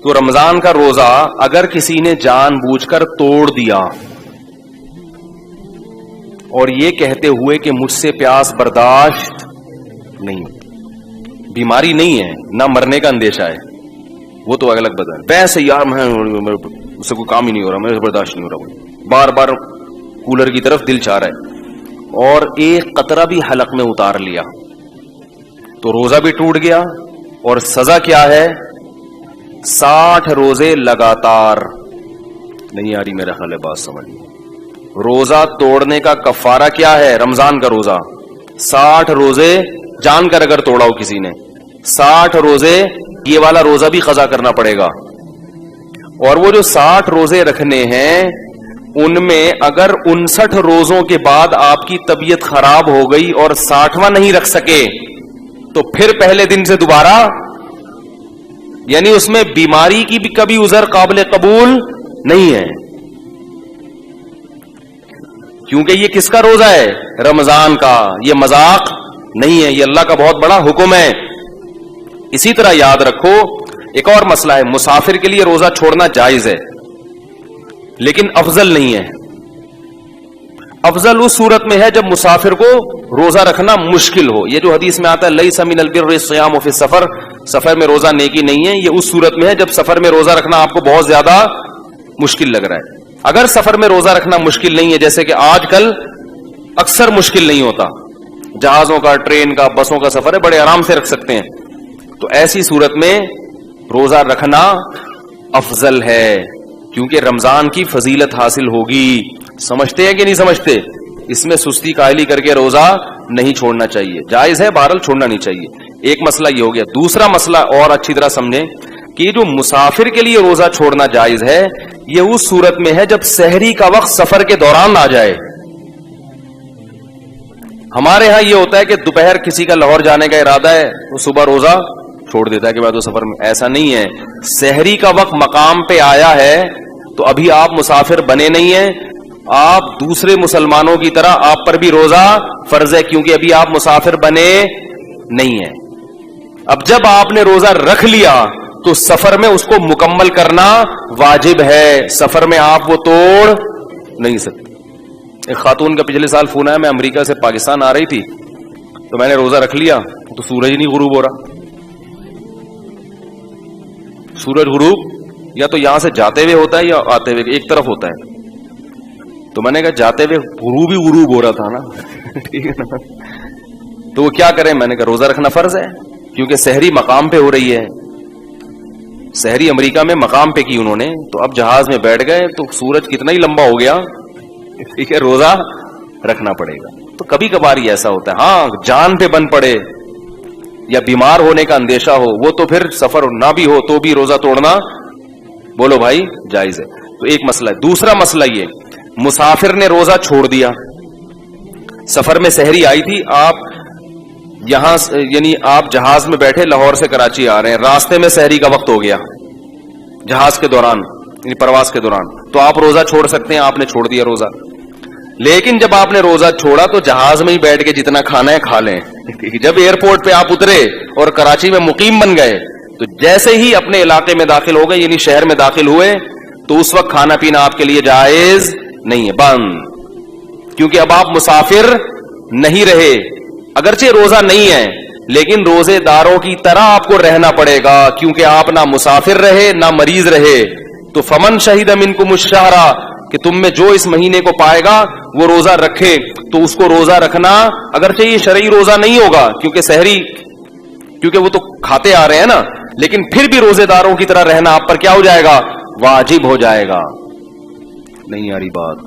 تو رمضان کا روزہ اگر کسی نے جان بوجھ کر توڑ دیا اور یہ کہتے ہوئے کہ مجھ سے پیاس برداشت نہیں، بیماری نہیں ہے، نہ مرنے کا اندیشہ ہے، وہ تو الگ بات ہے، ویسے یار میں اس سے کوئی کام ہی نہیں ہو رہا، میرے سے برداشت نہیں ہو رہا، بار بار کولر کی طرف دل چاہ رہا ہے، اور ایک قطرہ بھی حلق میں اتار لیا تو روزہ بھی ٹوٹ گیا، اور سزا کیا ہے؟ 60 روزے لگاتار۔ نہیں آ رہی میرا خیال ہے بات سمجھ۔ روزہ توڑنے کا کفارہ کیا ہے؟ رمضان کا روزہ 60 روزے جان کر اگر توڑا ہو کسی نے، 60 روزے یہ والا روزہ بھی قضا کرنا پڑے گا، اور وہ جو 60 روزے رکھنے ہیں ان میں اگر 59 روزوں کے بعد آپ کی طبیعت خراب ہو گئی اور 60واں نہیں رکھ سکے تو پھر پہلے دن سے دوبارہ، یعنی اس میں بیماری کی بھی کبھی عذر قابل قبول نہیں ہے، کیونکہ یہ کس کا روزہ ہے؟ رمضان کا، یہ مذاق نہیں ہے، یہ اللہ کا بہت بڑا حکم ہے۔ اسی طرح یاد رکھو ایک اور مسئلہ ہے، مسافر کے لیے روزہ چھوڑنا جائز ہے لیکن افضل نہیں ہے۔ افضل اس صورت میں ہے جب مسافر کو روزہ رکھنا مشکل ہو، یہ جو حدیث میں آتا ہے لیس من البر الصیام فی السفر، سفر میں روزہ نیکی نہیں ہے، یہ اس صورت میں ہے جب سفر میں روزہ رکھنا آپ کو بہت زیادہ مشکل لگ رہا ہے۔ اگر سفر میں روزہ رکھنا مشکل نہیں ہے، جیسے کہ آج کل اکثر مشکل نہیں ہوتا، جہازوں کا، ٹرین کا، بسوں کا سفر ہے، بڑے آرام سے رکھ سکتے ہیں، تو ایسی صورت میں روزہ رکھنا افضل ہے، کیونکہ رمضان کی فضیلت حاصل ہوگی۔ سمجھتے ہیں کہ نہیں سمجھتے؟ اس میں سستی کاہلی کر کے روزہ نہیں چھوڑنا چاہیے، جائز ہے بہرحال، چھوڑنا نہیں چاہیے۔ ایک مسئلہ یہ ہو گیا۔ دوسرا مسئلہ اور اچھی طرح سمجھیں کہ یہ جو مسافر کے لیے روزہ چھوڑنا جائز ہے یہ اس صورت میں ہے جب سحری کا وقت سفر کے دوران آ جائے۔ ہمارے ہاں یہ ہوتا ہے کہ دوپہر کسی کا لاہور جانے کا ارادہ ہے، وہ صبح روزہ چھوڑ دیتا ہے کہ میں تو سفر میں، ایسا نہیں ہے۔ سحری کا وقت مقام پہ آیا ہے تو ابھی آپ مسافر بنے نہیں ہیں، آپ دوسرے مسلمانوں کی طرح آپ پر بھی روزہ فرض ہے، کیونکہ ابھی آپ مسافر بنے نہیں ہیں۔ اب جب آپ نے روزہ رکھ لیا تو سفر میں اس کو مکمل کرنا واجب ہے، سفر میں آپ وہ توڑ نہیں سکتے۔ ایک خاتون کا پچھلے سال فون آیا، میں امریکہ سے پاکستان آ رہی تھی تو میں نے روزہ رکھ لیا تو سورج ہی نہیں غروب ہو رہا۔ سورج غروب یا تو یہاں سے جاتے ہوئے ہوتا ہے یا آتے ہوئے، ایک طرف ہوتا ہے، تو میں نے کہا جاتے ہوئے غروب ہی غروب ہو رہا تھا نا، ٹھیک ہے نا، تو وہ کیا کریں؟ میں نے کہا روزہ رکھنا فرض ہے، کیونکہ سحری مقام پہ ہو رہی ہے، سحری امریکہ میں مقام پہ کی انہوں نے، تو اب جہاز میں بیٹھ گئے تو سورج کتنا ہی لمبا ہو گیا، ٹھیک ہے، روزہ رکھنا پڑے گا۔ تو کبھی کبھار ہی ایسا ہوتا ہے، ہاں جان پہ بن پڑے یا بیمار ہونے کا اندیشہ ہو، وہ تو پھر سفر نہ بھی ہو تو بھی روزہ توڑنا بولو بھائی جائز ہے۔ تو ایک مسئلہ ہے۔ دوسرا مسئلہ یہ، مسافر نے روزہ چھوڑ دیا، سفر میں سحری آئی تھی، آپ یہاں یعنی آپ جہاز میں بیٹھے لاہور سے کراچی آ رہے ہیں، راستے میں سحری کا وقت ہو گیا جہاز کے دوران، یعنی پرواز کے دوران، تو آپ روزہ چھوڑ سکتے ہیں، آپ نے چھوڑ دیا روزہ۔ لیکن جب آپ نے روزہ چھوڑا تو جہاز میں ہی بیٹھ کے جتنا کھانا ہے کھا لیں۔ جب ایئرپورٹ پہ آپ اترے اور کراچی میں مقیم بن گئے تو جیسے ہی اپنے علاقے میں داخل ہو گئے، یعنی شہر میں داخل ہوئے، تو اس وقت کھانا پینا آپ کے لیے جائز نہیں ہے، بند، کیونکہ اب آپ مسافر نہیں رہے۔ اگرچہ روزہ نہیں ہے لیکن روزے داروں کی طرح آپ کو رہنا پڑے گا، کیونکہ آپ نہ مسافر رہے نہ مریض رہے۔ تو فمن شہید منکم الشہر، کہ تم میں جو اس مہینے کو پائے گا وہ روزہ رکھے، تو اس کو روزہ رکھنا، اگرچہ یہ شرعی روزہ نہیں ہوگا کیونکہ سحری، کیونکہ وہ تو کھاتے آ رہے ہیں نا، لیکن پھر بھی روزے داروں کی طرح رہنا آپ پر کیا ہو جائے گا؟ واجب ہو جائے گا۔ نہیں آ رہی بات؟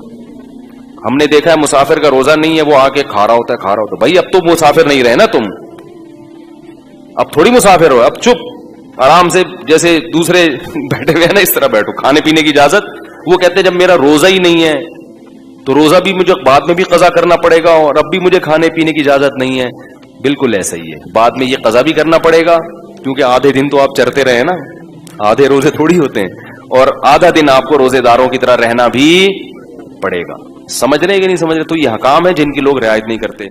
ہم نے دیکھا ہے مسافر کا روزہ نہیں ہے، وہ آ کے کھا رہا ہوتا ہے، بھائی اب تو مسافر نہیں رہے نا تم، اب تھوڑی مسافر ہو، اب چپ آرام سے جیسے دوسرے بیٹھے ہوئے ہیں نا اس طرح بیٹھو، کھانے پینے کی اجازت۔ وہ کہتے ہیں جب میرا روزہ ہی نہیں ہے تو روزہ بھی مجھے بعد میں بھی قضا کرنا پڑے گا اور اب بھی مجھے کھانے پینے کی اجازت نہیں ہے۔ بالکل ایسا ہی ہے، بعد میں یہ قضا بھی کرنا پڑے گا، کیونکہ آدھے دن تو آپ چرتے رہے نا، آدھے روزے تھوڑی ہوتے ہیں، اور آدھا دن آپ کو روزے داروں کی طرح رہنا بھی پڑے گا۔ سمجھ رہے کہ نہیں سمجھ رہے؟ تو یہ حکام ہے جن کی لوگ رعایت نہیں کرتے۔